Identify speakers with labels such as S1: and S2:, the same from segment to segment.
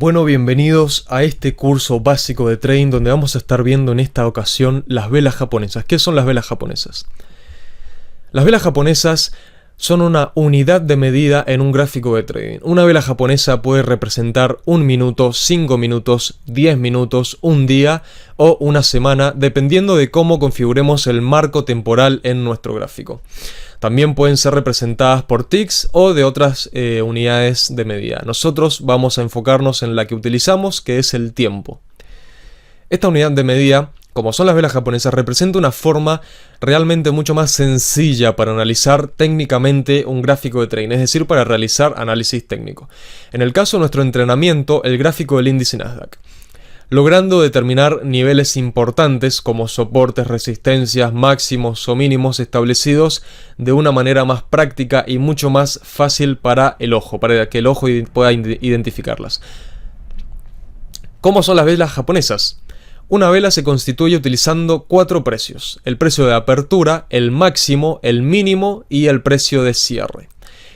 S1: Bueno, bienvenidos a este curso básico de trading donde vamos a estar viendo en esta ocasión las velas japonesas. ¿Qué son las velas japonesas? Las velas japonesas son una unidad de medida en un gráfico de trading. Una vela japonesa puede representar 1 minuto, 5 minutos, 10 minutos, un día o una semana, dependiendo de cómo configuremos el marco temporal en nuestro gráfico. También pueden ser representadas por ticks o de otras unidades de medida. Nosotros vamos a enfocarnos en la que utilizamos, que es el tiempo. Esta unidad de medida, como son las velas japonesas, representa una forma realmente mucho más sencilla para analizar técnicamente un gráfico de trading, es decir, para realizar análisis técnico. En el caso de nuestro entrenamiento, el gráfico del índice Nasdaq, logrando determinar niveles importantes como soportes, resistencias, máximos o mínimos establecidos de una manera más práctica y mucho más fácil para el ojo, para que el ojo pueda identificarlas. ¿Cómo son las velas japonesas? Una vela se constituye utilizando 4 precios: el precio de apertura, el máximo, el mínimo y el precio de cierre.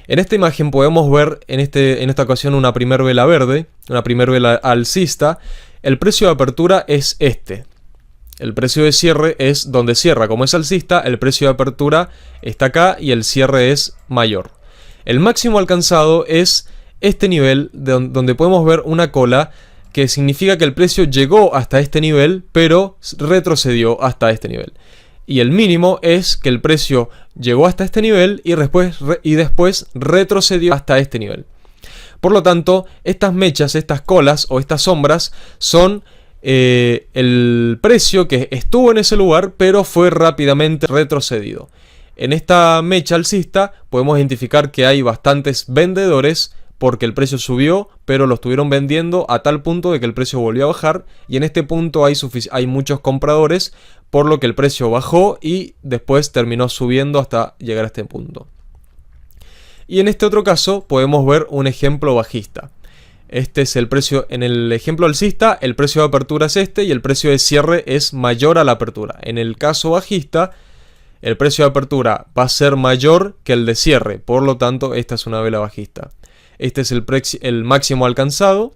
S1: En esta imagen podemos ver en esta ocasión una primer vela verde, una primer vela alcista. El precio de apertura es este. El precio de cierre es donde cierra. Como es alcista, el precio de apertura está acá y el cierre es mayor. El máximo alcanzado es este nivel donde podemos ver una cola, que significa que el precio llegó hasta este nivel, pero retrocedió hasta este nivel. Y el mínimo es que el precio llegó hasta este nivel y después retrocedió hasta este nivel. Por lo tanto, estas mechas, estas colas o estas sombras son el precio que estuvo en ese lugar, pero fue rápidamente retrocedido. En esta mecha alcista podemos identificar que hay bastantes vendedores porque el precio subió, pero lo estuvieron vendiendo a tal punto de que el precio volvió a bajar, y en este punto hay muchos compradores, por lo que el precio bajó y después terminó subiendo hasta llegar a este punto. Y en este otro caso podemos ver un ejemplo bajista. Este es el precio, en el ejemplo alcista el precio de apertura es este y el precio de cierre es mayor a la apertura. En el caso bajista el precio de apertura va a ser mayor que el de cierre, por lo tanto esta es una vela bajista. Este es el máximo alcanzado,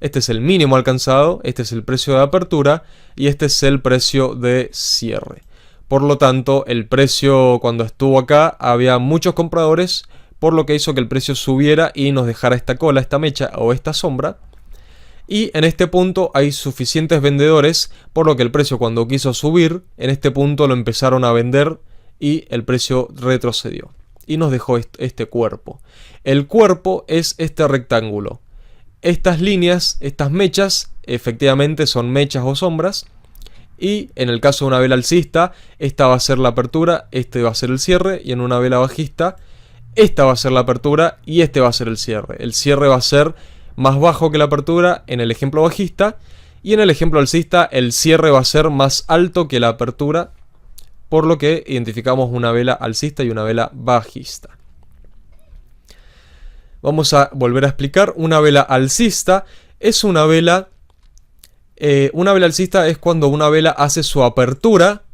S1: este es el mínimo alcanzado, este es el precio de apertura y este es el precio de cierre. Por lo tanto, el precio cuando estuvo acá había muchos compradores, por lo que hizo que el precio subiera y nos dejara esta cola, esta mecha o esta sombra. Y en este punto hay suficientes vendedores, por lo que el precio cuando quiso subir, en este punto lo empezaron a vender y el precio retrocedió. Y nos dejó este cuerpo. El cuerpo es este rectángulo. Estas líneas, estas mechas, efectivamente son mechas o sombras. Y en el caso de una vela alcista, esta va a ser la apertura, este va a ser el cierre. Y en una vela bajista, esta va a ser la apertura y este va a ser el cierre. El cierre va a ser más bajo que la apertura en el ejemplo bajista. Y en el ejemplo alcista, el cierre va a ser más alto que la apertura, por lo que identificamos una vela alcista y una vela bajista. Vamos a volver a explicar. Una vela alcista es una vela alcista es cuando una vela hace su apertura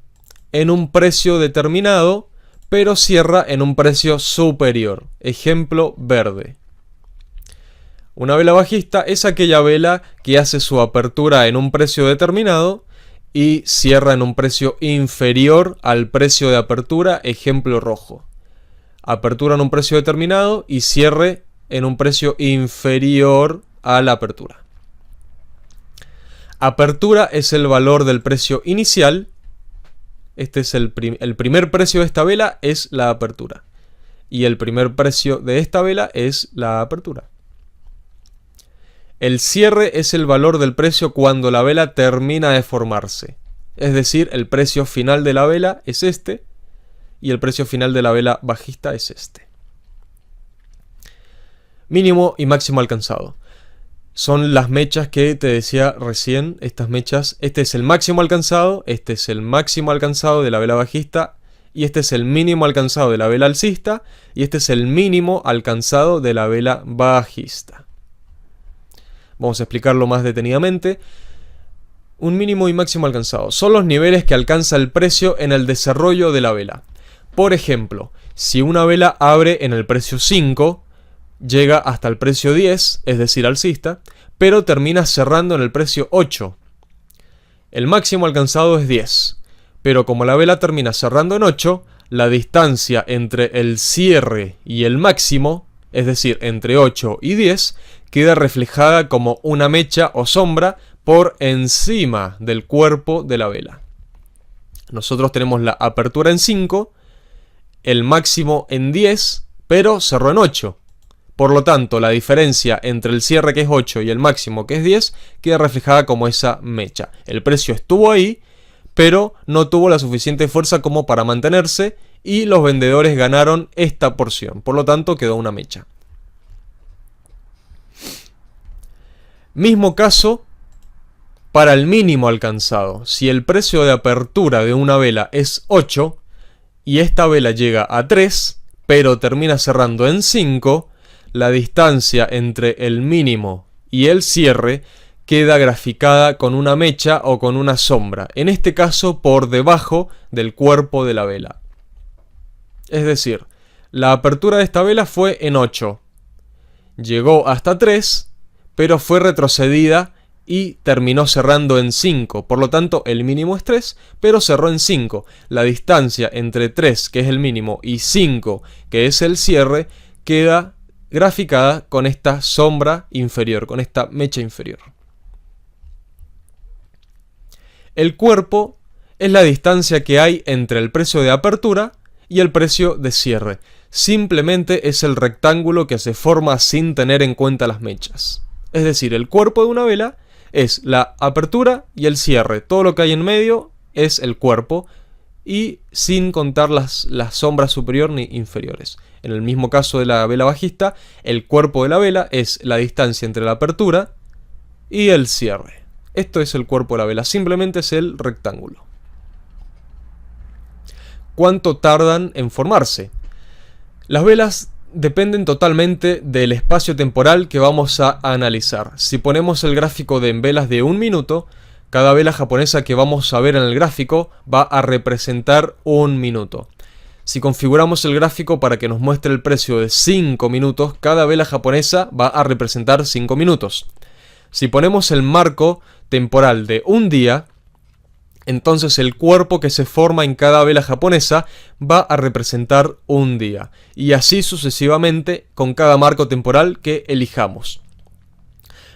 S1: en un precio determinado, pero cierra en un precio superior. Ejemplo verde. Una vela bajista es aquella vela que hace su apertura en un precio determinado y cierra en un precio inferior al precio de apertura. Ejemplo rojo. Apertura en un precio determinado y cierre en un precio inferior a la apertura. Apertura es el valor del precio inicial. Este es el primer precio de esta vela, es la apertura. Y el primer precio de esta vela es la apertura. El cierre es el valor del precio cuando la vela termina de formarse. Es decir, el precio final de la vela es este y el precio final de la vela bajista es este. Mínimo y máximo alcanzado. Son las mechas que te decía recién, estas mechas. Este es el máximo alcanzado, este es el máximo alcanzado de la vela bajista y este es el mínimo alcanzado de la vela alcista y este es el mínimo alcanzado de la vela bajista. Vamos a explicarlo más detenidamente. Un mínimo y máximo alcanzado son los niveles que alcanza el precio en el desarrollo de la vela. Por ejemplo, si una vela abre en el precio 5, llega hasta el precio 10, es decir, alcista, pero termina cerrando en el precio 8. El máximo alcanzado es 10, pero como la vela termina cerrando en 8, la distancia entre el cierre y el máximo, es decir, entre 8 y 10, queda reflejada como una mecha o sombra por encima del cuerpo de la vela. Nosotros tenemos la apertura en 5, el máximo en 10, pero cerró en 8. Por lo tanto, la diferencia entre el cierre que es 8 y el máximo que es 10 queda reflejada como esa mecha. El precio estuvo ahí, pero no tuvo la suficiente fuerza como para mantenerse y los vendedores ganaron esta porción. Por lo tanto, quedó una mecha. Mismo caso para el mínimo alcanzado. Si el precio de apertura de una vela es 8 y esta vela llega a 3, pero termina cerrando en 5, la distancia entre el mínimo y el cierre queda graficada con una mecha o con una sombra, en este caso por debajo del cuerpo de la vela. Es decir, la apertura de esta vela fue en 8, llegó hasta 3, pero fue retrocedida y terminó cerrando en 5. Por lo tanto, el mínimo es 3, pero cerró en 5. La distancia entre 3, que es el mínimo, y 5, que es el cierre, queda graficada con esta sombra inferior, con esta mecha inferior. El cuerpo es la distancia que hay entre el precio de apertura y el precio de cierre. Simplemente es el rectángulo que se forma sin tener en cuenta las mechas. Es decir, el cuerpo de una vela es la apertura y el cierre. Todo lo que hay en medio es el cuerpo y sin contar las sombras superior ni inferiores. En el mismo caso de la vela bajista, el cuerpo de la vela es la distancia entre la apertura y el cierre. Esto es el cuerpo de la vela, simplemente es el rectángulo. ¿Cuánto tardan en formarse? Las velas dependen totalmente del espacio temporal que vamos a analizar. Si ponemos el gráfico de en velas de 1 minuto, cada vela japonesa que vamos a ver en el gráfico va a representar 1 minuto. Si configuramos el gráfico para que nos muestre el precio de 5 minutos, cada vela japonesa va a representar 5 minutos. Si ponemos el marco temporal de un día, entonces el cuerpo que se forma en cada vela japonesa va a representar un día. Y así sucesivamente con cada marco temporal que elijamos.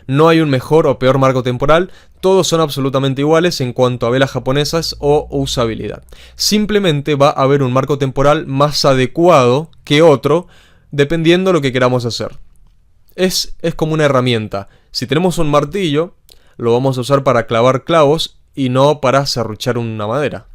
S1: No hay un mejor o peor marco temporal, todos son absolutamente iguales en cuanto a velas japonesas o usabilidad. Simplemente va a haber un marco temporal más adecuado que otro, dependiendo de lo que queramos hacer. Es como una herramienta. Si tenemos un martillo, lo vamos a usar para clavar clavos y no para serruchar una madera.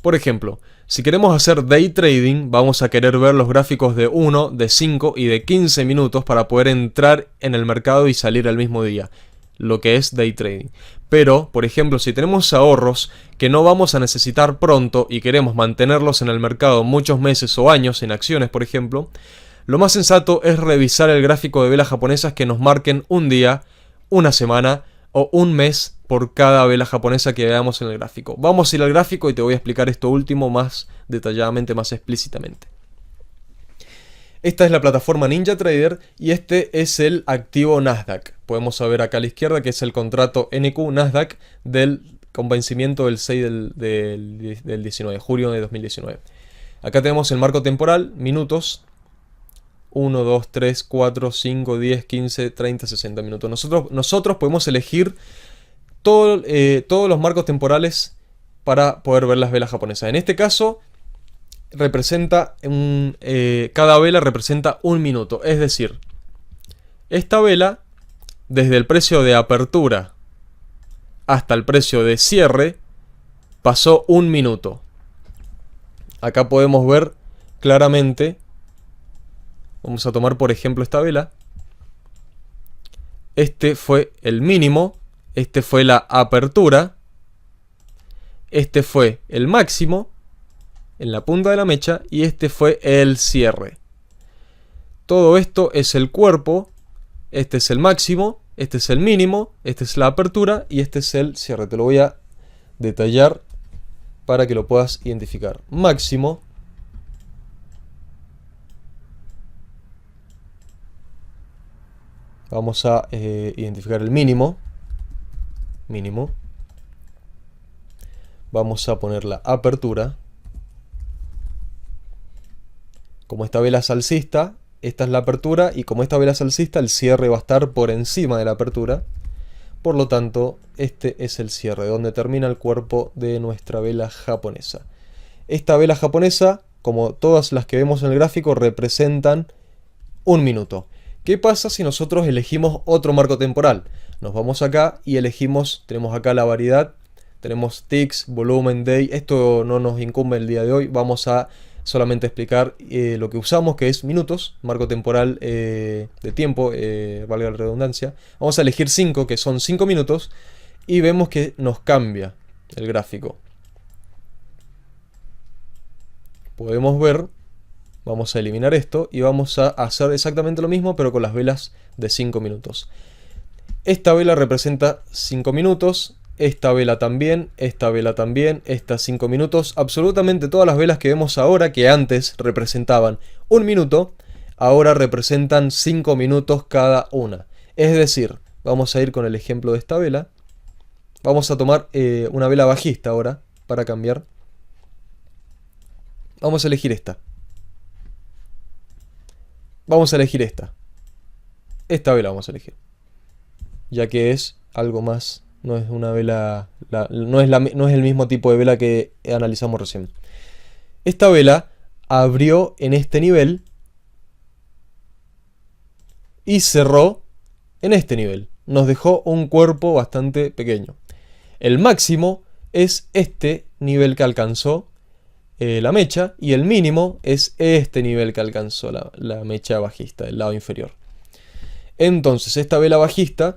S1: Por ejemplo, si queremos hacer day trading, vamos a querer ver los gráficos de 1, de 5 y de 15 minutos para poder entrar en el mercado y salir al mismo día, lo que es day trading. Pero, por ejemplo, si tenemos ahorros que no vamos a necesitar pronto y queremos mantenerlos en el mercado muchos meses o años en acciones, por ejemplo, lo más sensato es revisar el gráfico de velas japonesas que nos marquen un día, una semana o un mes por cada vela japonesa que veamos en el gráfico. Vamos a ir al gráfico y te voy a explicar esto último más detalladamente, más explícitamente. Esta es la plataforma NinjaTrader y este es el activo Nasdaq. Podemos ver acá a la izquierda que es el contrato NQ Nasdaq con vencimiento del 6 del 19, julio de 2019. Acá tenemos el marco temporal, minutos. 1, 2, 3, 4, 5, 10, 15, 30, 60 minutos. Nosotros podemos elegir todos los marcos temporales para poder ver las velas japonesas. En este caso, cada vela representa 1 minuto. Es decir, esta vela, desde el precio de apertura hasta el precio de cierre, pasó 1 minuto. Acá podemos ver claramente. Vamos a tomar por ejemplo esta vela. Este fue el mínimo. Este fue la apertura. Este fue el máximo en la punta de la mecha. Y este fue el cierre. Todo esto es el cuerpo. Este es el máximo. Este es el mínimo. Este es la apertura. Y este es el cierre. Te lo voy a detallar para que lo puedas identificar. Máximo. Vamos a identificar el mínimo. Mínimo. Vamos a poner la apertura. Como esta vela es alcista, esta es la apertura, y como esta vela es alcista, el cierre va a estar por encima de la apertura. Por lo tanto, este es el cierre, donde termina el cuerpo de nuestra vela japonesa. Esta vela japonesa, como todas las que vemos en el gráfico, representan 1 minuto. ¿Qué pasa si nosotros elegimos otro marco temporal? Nos vamos acá y elegimos, tenemos acá la variedad, tenemos ticks, volumen, day. Esto no nos incumbe el día de hoy, vamos a solamente explicar lo que usamos, que es minutos, marco temporal de tiempo, valga la redundancia. Vamos a elegir 5, que son 5 minutos, y vemos que nos cambia el gráfico. Podemos ver, vamos a eliminar esto y vamos a hacer exactamente lo mismo, pero con las velas de 5 minutos. Esta vela representa 5 minutos. Esta vela también, estas 5 minutos. Absolutamente todas las velas que vemos ahora, que antes representaban 1 minuto, ahora representan 5 minutos cada una. Es decir, vamos a ir con el ejemplo de esta vela. Vamos a tomar una vela bajista ahora, para cambiar. Vamos a elegir esta. Vamos a elegir esta. Esta vela vamos a elegir. Ya que es algo más. No es una vela, no es el mismo tipo de vela que analizamos recién. Esta vela abrió en este nivel y cerró en este nivel. Nos dejó un cuerpo bastante pequeño. El máximo es este nivel que alcanzó la mecha, y el mínimo es este nivel que alcanzó la mecha bajista, del lado inferior. Entonces, esta vela bajista,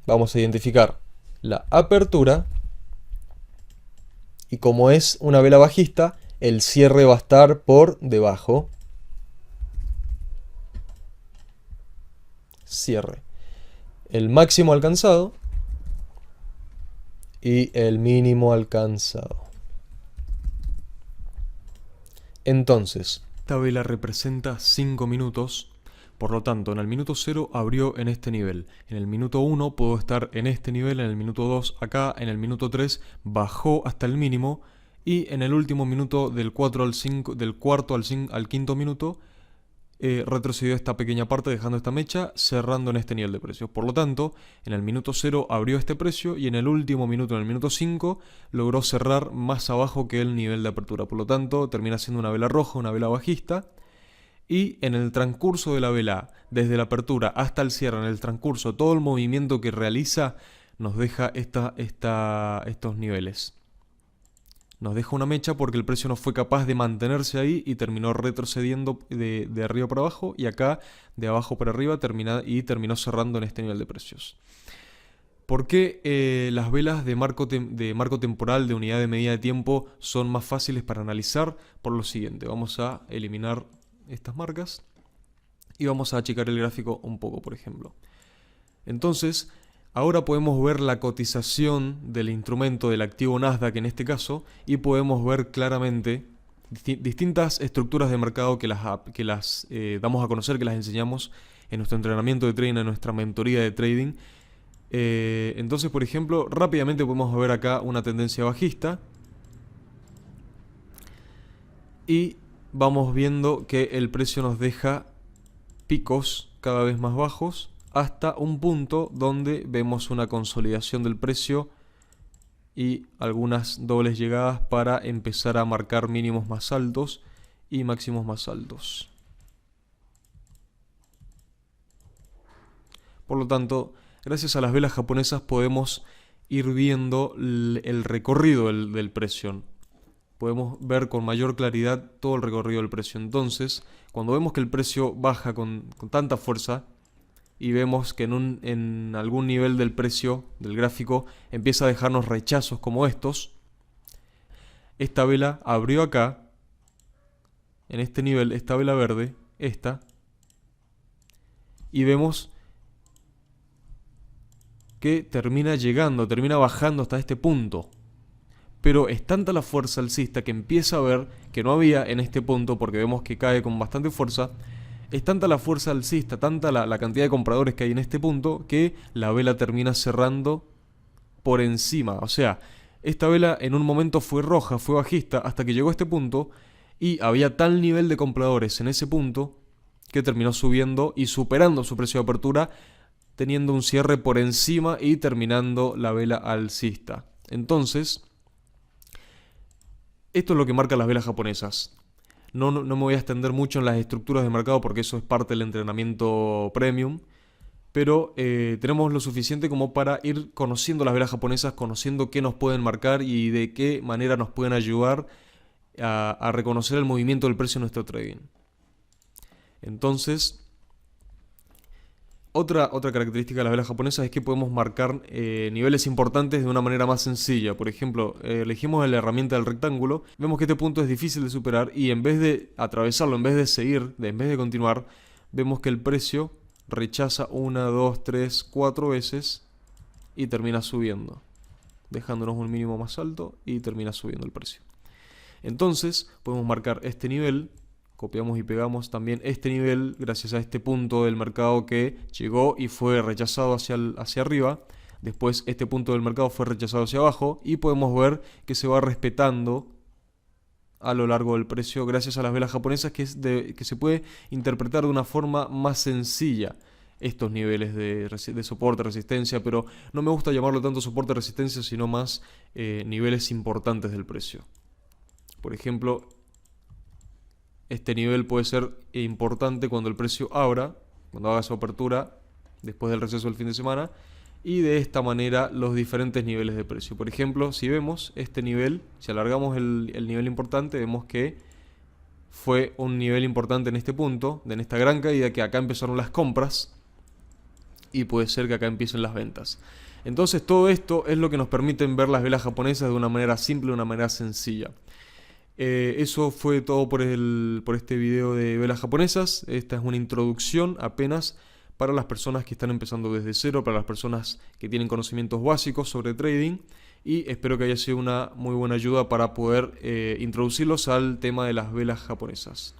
S1: vamos a identificar la apertura, y como es una vela bajista, el cierre va a estar por debajo. Cierre. El máximo alcanzado y el mínimo alcanzado. Entonces, esta vela representa 5 minutos. Por lo tanto, en el minuto 0 abrió en este nivel. En el minuto 1 puedo estar en este nivel, en el minuto 2 acá, en el minuto 3 bajó hasta el mínimo, y en el último minuto del 4 al 5, del cuarto al quinto minuto, retrocedió esta pequeña parte dejando esta mecha, cerrando en este nivel de precios. Por lo tanto, en el minuto 0 abrió este precio, y en el último minuto, en el minuto 5, logró cerrar más abajo que el nivel de apertura. Por lo tanto, termina siendo una vela roja, una vela bajista. Y en el transcurso de la vela, desde la apertura hasta el cierre, en el transcurso, todo el movimiento que realiza nos deja estos niveles. Nos deja una mecha porque el precio no fue capaz de mantenerse ahí y terminó retrocediendo de arriba para abajo, y acá de abajo para arriba terminó cerrando en este nivel de precios. ¿Por qué las velas de marco temporal, de unidad de medida de tiempo, son más fáciles para analizar? Por lo siguiente, vamos a eliminar estas marcas y vamos a achicar el gráfico un poco, por ejemplo. Entonces, ahora podemos ver la cotización del instrumento, del activo Nasdaq en este caso, y podemos ver claramente distintas estructuras de mercado que las damos a conocer, que las enseñamos en nuestro entrenamiento de trading, en nuestra mentoría de trading. Entonces, por ejemplo, rápidamente podemos ver acá una tendencia bajista, y vamos viendo que el precio nos deja picos cada vez más bajos hasta un punto donde vemos una consolidación del precio y algunas dobles llegadas para empezar a marcar mínimos más altos y máximos más altos. Por lo tanto, gracias a las velas japonesas podemos ir viendo el recorrido del precio. Podemos ver con mayor claridad todo el recorrido del precio. Entonces, cuando vemos que el precio baja con tanta fuerza y vemos que en algún nivel del precio, del gráfico, empieza a dejarnos rechazos como estos, esta vela abrió acá, en este nivel, esta vela verde, esta, y vemos que termina bajando hasta este punto. Pero es tanta la fuerza alcista que empieza a ver que no había en este punto, porque vemos que cae con bastante fuerza, es tanta la fuerza alcista, tanta la cantidad de compradores que hay en este punto, que la vela termina cerrando por encima. O sea, esta vela en un momento fue roja, fue bajista, hasta que llegó a este punto y había tal nivel de compradores en ese punto que terminó subiendo y superando su precio de apertura, teniendo un cierre por encima y terminando la vela alcista. Entonces, esto es lo que marcan las velas japonesas. No me voy a extender mucho en las estructuras de mercado porque eso es parte del entrenamiento premium. Pero tenemos lo suficiente como para ir conociendo las velas japonesas, conociendo qué nos pueden marcar y de qué manera nos pueden ayudar a reconocer el movimiento del precio en nuestro trading. Entonces, otra característica de las velas japonesas es que podemos marcar niveles importantes de una manera más sencilla. Por ejemplo, elegimos la herramienta del rectángulo, vemos que este punto es difícil de superar y en vez de atravesarlo, en vez de seguir, en vez de continuar, vemos que el precio rechaza 1, 2, 3, 4 veces y termina subiendo, dejándonos un mínimo más alto y termina subiendo el precio. Entonces podemos marcar este nivel, copiamos y pegamos también este nivel gracias a este punto del mercado que llegó y fue rechazado hacia arriba. Después este punto del mercado fue rechazado hacia abajo y podemos ver que se va respetando a lo largo del precio gracias a las velas japonesas, que se puede interpretar de una forma más sencilla estos niveles de soporte, resistencia, pero no me gusta llamarlo tanto soporte, resistencia, sino más niveles importantes del precio. Por ejemplo, este nivel puede ser importante cuando el precio abra, cuando haga su apertura después del receso del fin de semana, y de esta manera los diferentes niveles de precio. Por ejemplo, si vemos este nivel, si alargamos el nivel importante, vemos que fue un nivel importante en este punto, en esta gran caída, que acá empezaron las compras y puede ser que acá empiecen las ventas. Entonces todo esto es lo que nos permite ver las velas japonesas de una manera simple, de una manera sencilla. Eso fue todo por este video de velas japonesas. Esta es una introducción apenas para las personas que están empezando desde cero, para las personas que tienen conocimientos básicos sobre trading, y espero que haya sido una muy buena ayuda para poder introducirlos al tema de las velas japonesas.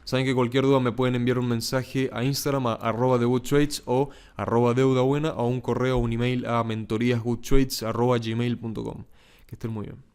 S1: Saben que cualquier duda me pueden enviar un mensaje a Instagram a @thegoodtrades o @deudabuena, o un correo o un email a mentoríasgoodtrades@gmail.com. Que estén muy bien.